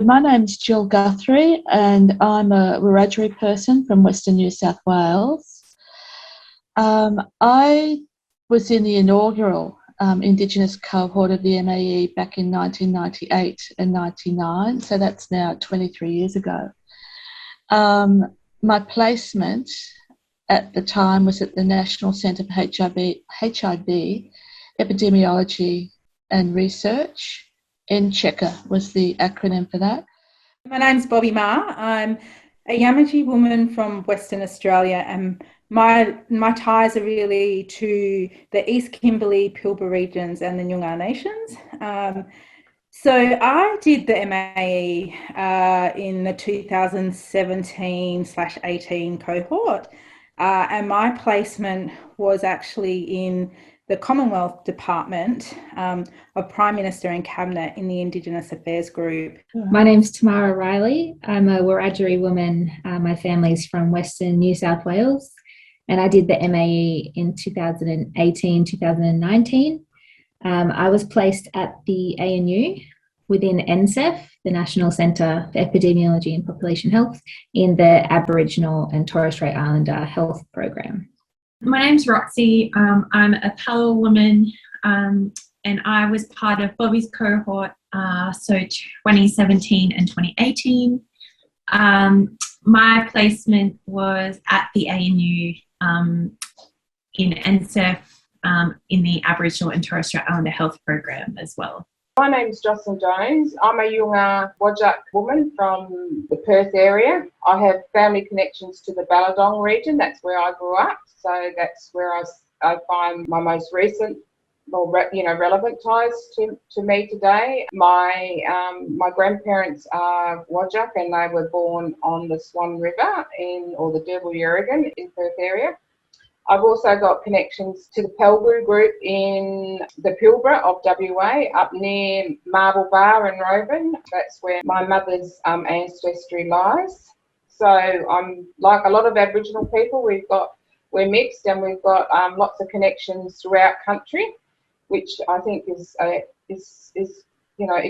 My name's Jill Guthrie and I'm a Wiradjuri person from Western New South Wales. I was in the inaugural Indigenous cohort of the MAE back in 1998 and 99, so that's now 23 years ago. My placement at the time was at the National Centre for HIV, Epidemiology and Research. NCHECA was the acronym for that. My name's Bobby Ma. I'm a Yamatji woman from Western Australia, and my ties are really to the East Kimberley, Pilbara regions and the Noongar nations. So I did the MAE in the 2017/18 cohort, and my placement was actually in the Commonwealth Department of Prime Minister and Cabinet in the Indigenous Affairs Group. My name's Tamara Riley. I'm a Wiradjuri woman. My family's from Western New South Wales, and I did the MAE in 2018-2019. I was placed at the ANU within NCEF, the National Centre for Epidemiology and Population Health, in the Aboriginal and Torres Strait Islander Health Program. My name's Roxy. I'm a Palo woman, and I was part of Bobby's cohort, so 2017 and 2018. My placement was at the ANU in NCEF in the Aboriginal and Torres Strait Islander Health Program as well. My name's Jocelyn Jones. I'm a Noongar Whadjuk woman from the Perth area. I have family connections to the Balladong region. That's where I grew up. So that's where I find my most recent, relevant ties to me today. My grandparents are Whadjuk, and they were born on the Swan River or the Derby Yerrigan in Perth area. I've also got connections to the Pelgoo group in the Pilbara of WA, up near Marble Bar and Roban. That's where my mother's ancestry lies. So I'm like a lot of Aboriginal people. We're mixed, and we've got lots of connections throughout country, which I think is it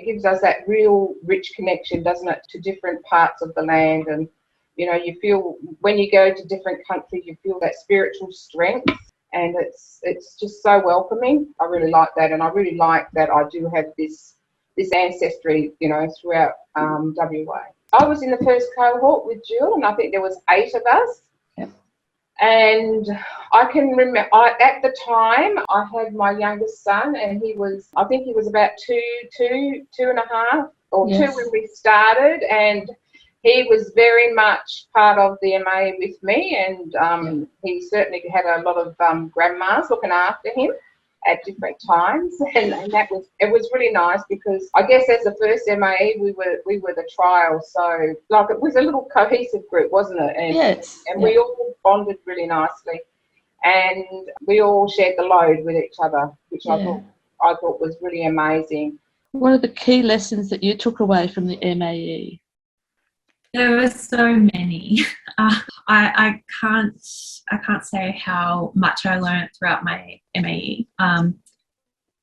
gives us that real rich connection, doesn't it, to different parts of the land. And you feel when you go to different countries, you feel that spiritual strength, and it's just so welcoming. I really like that, and I really like that I do have this ancestry, throughout WA. I was in the first cohort with Jill, and I think there was 8 of us. Yep. And I can remember, at the time, I had my youngest son, and I think he was about two and a half, or yes. 2 when we started, and he was very much part of the MA with me, and he certainly had a lot of grandmas looking after him at different times, and it was really nice, because I guess as the first MAE we were the trial, so like it was a little cohesive group, wasn't it? And, yes. And we all bonded really nicely, and we all shared the load with each other, which I thought was really amazing. What are the key lessons that you took away from the MAE? There were so many. I can't say how much I learned throughout my MAE,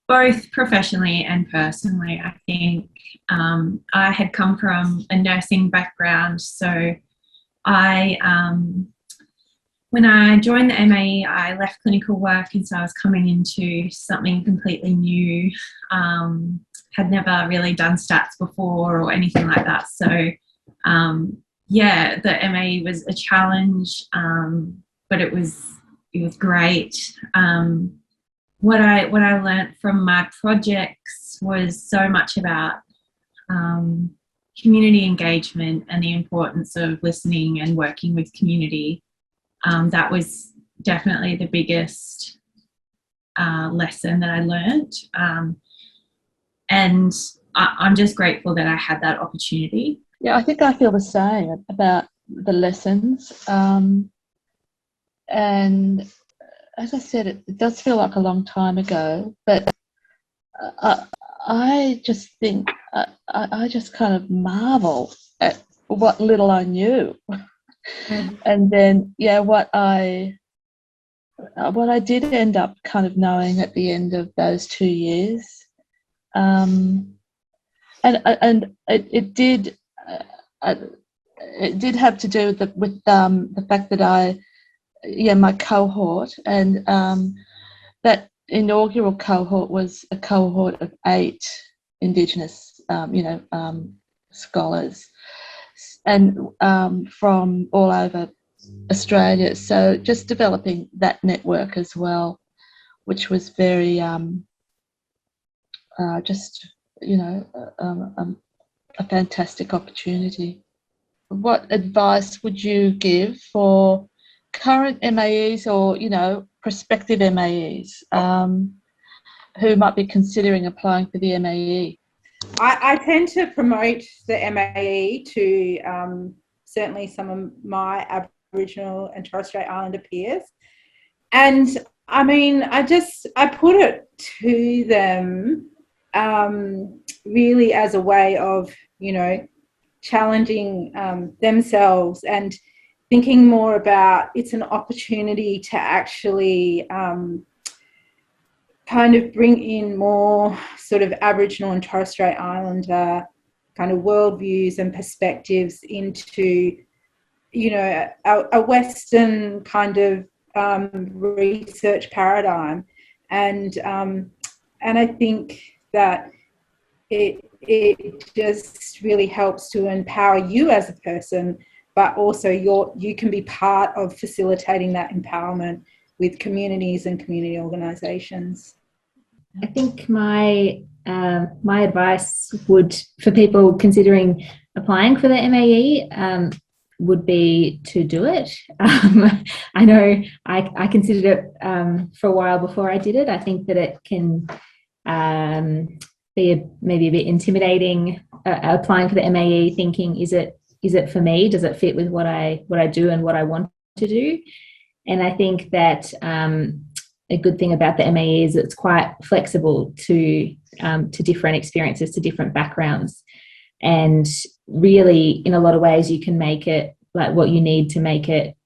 both professionally and personally. I think I had come from a nursing background, so when I joined the MAE, I left clinical work, and so I was coming into something completely new. Had never really done stats before or anything like that, so. The MAE was a challenge, but it was great. What I learnt from my projects was so much about community engagement and the importance of listening and working with community. That was definitely the biggest lesson that I learnt, and I'm just grateful that I had that opportunity. Yeah, I think I feel the same about the lessons. And as I said, it does feel like a long time ago, but I just think, I just kind of marvel at what little I knew. Mm. And then, what I did end up kind of knowing at the end of those 2 years. and it did have to do with the fact that my cohort, and that inaugural cohort was a cohort of 8 Indigenous scholars, and from all over Australia. So just developing that network as well, which was very a fantastic opportunity. What advice would you give for current MAEs or prospective MAEs who might be considering applying for the MAE? I tend to promote the MAE to certainly some of my Aboriginal and Torres Strait Islander peers. And I mean, I put it to them really as a way of, challenging themselves and thinking more about it's an opportunity to actually kind of bring in more sort of Aboriginal and Torres Strait Islander kind of worldviews and perspectives into, a Western kind of research paradigm. And I think that it just really helps to empower you as a person, but also you can be part of facilitating that empowerment with communities and community organisations. I think my advice for people considering applying for the MAE would be to do it. I know I considered it for a while before I did it. I think that it can be maybe a bit intimidating, applying for the MAE, thinking, is it for me? Does it fit with what I do and what I want to do? And I think that a good thing about the MAE is it's quite flexible to different experiences, to different backgrounds. And really, in a lot of ways, you can make it like what you need to make it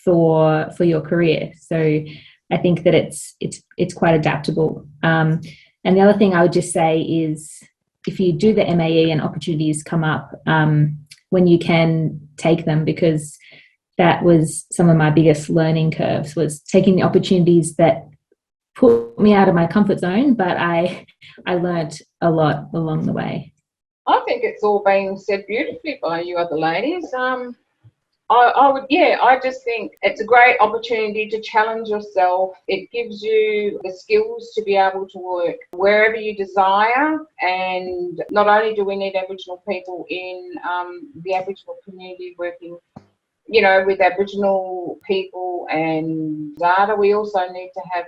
for your career. So I think that it's quite adaptable. And the other thing I would just say is, if you do the MAE and opportunities come up, when you can take them, because that was some of my biggest learning curves, was taking the opportunities that put me out of my comfort zone, but I learnt a lot along the way. I think it's all been said beautifully by you other ladies. I just think it's a great opportunity to challenge yourself. It gives you the skills to be able to work wherever you desire. And not only do we need Aboriginal people in the Aboriginal community working, with Aboriginal people and data, we also need to have,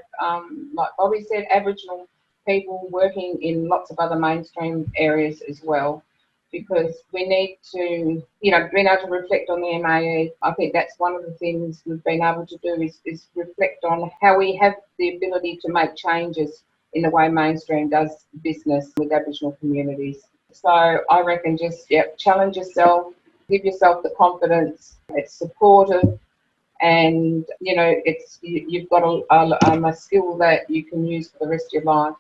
like Bobby said, Aboriginal people working in lots of other mainstream areas as well, because we need to, being able to reflect on the MAE. I think that's one of the things we've been able to do is reflect on how we have the ability to make changes in the way mainstream does business with Aboriginal communities. So I reckon just, challenge yourself, give yourself the confidence. It's supportive, and you've got a skill that you can use for the rest of your life,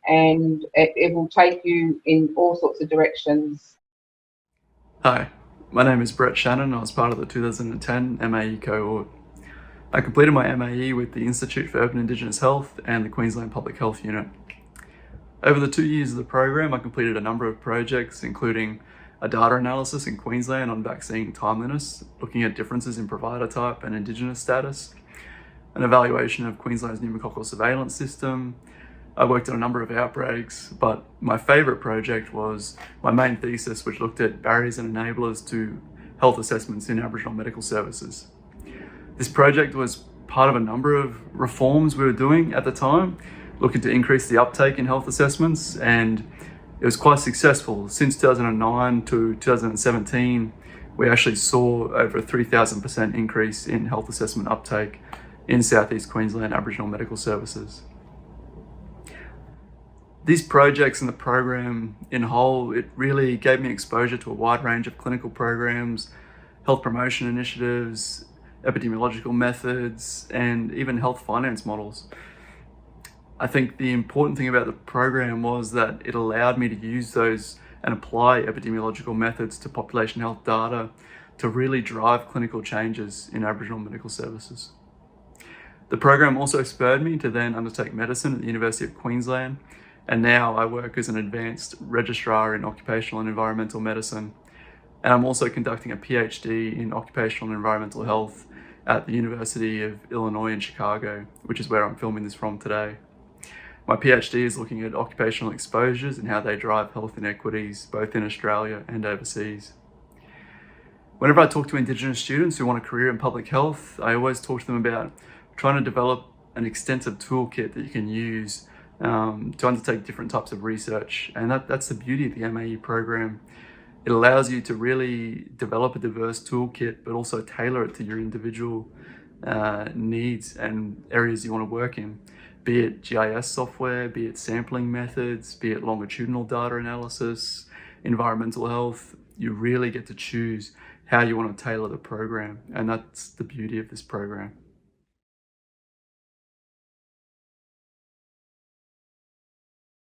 and it will take you in all sorts of directions. Hi, my name is Brett Shannon. I was part of the 2010 MAE cohort. I completed my MAE with the Institute for Urban Indigenous Health and the Queensland Public Health Unit. Over the 2 years of the program, I completed a number of projects, including a data analysis in Queensland on vaccine timeliness, looking at differences in provider type and Indigenous status, an evaluation of Queensland's pneumococcal surveillance system. I worked on a number of outbreaks, but my favourite project was my main thesis, which looked at barriers and enablers to health assessments in Aboriginal medical services. This project was part of a number of reforms we were doing at the time, looking to increase the uptake in health assessments, and it was quite successful. Since 2009 to 2017, we actually saw over a 3,000% increase in health assessment uptake in Southeast Queensland Aboriginal medical services. These projects and the program in whole, it really gave me exposure to a wide range of clinical programs, health promotion initiatives, epidemiological methods, and even health finance models. I think the important thing about the program was that it allowed me to use those and apply epidemiological methods to population health data to really drive clinical changes in Aboriginal medical services. The program also spurred me to then undertake medicine at the University of Queensland, and now I work as an advanced registrar in occupational and environmental medicine. And I'm also conducting a PhD in occupational and environmental health at the University of Illinois in Chicago, which is where I'm filming this from today. My PhD is looking at occupational exposures and how they drive health inequities, both in Australia and overseas. Whenever I talk to Indigenous students who want a career in public health, I always talk to them about trying to develop an extensive toolkit that you can use to undertake different types of research. And that's the beauty of the MAE program. It allows you to really develop a diverse toolkit, but also tailor it to your individual needs and areas you want to work in. Be it GIS software, be it sampling methods, be it longitudinal data analysis, environmental health, you really get to choose how you want to tailor the program. And that's the beauty of this program.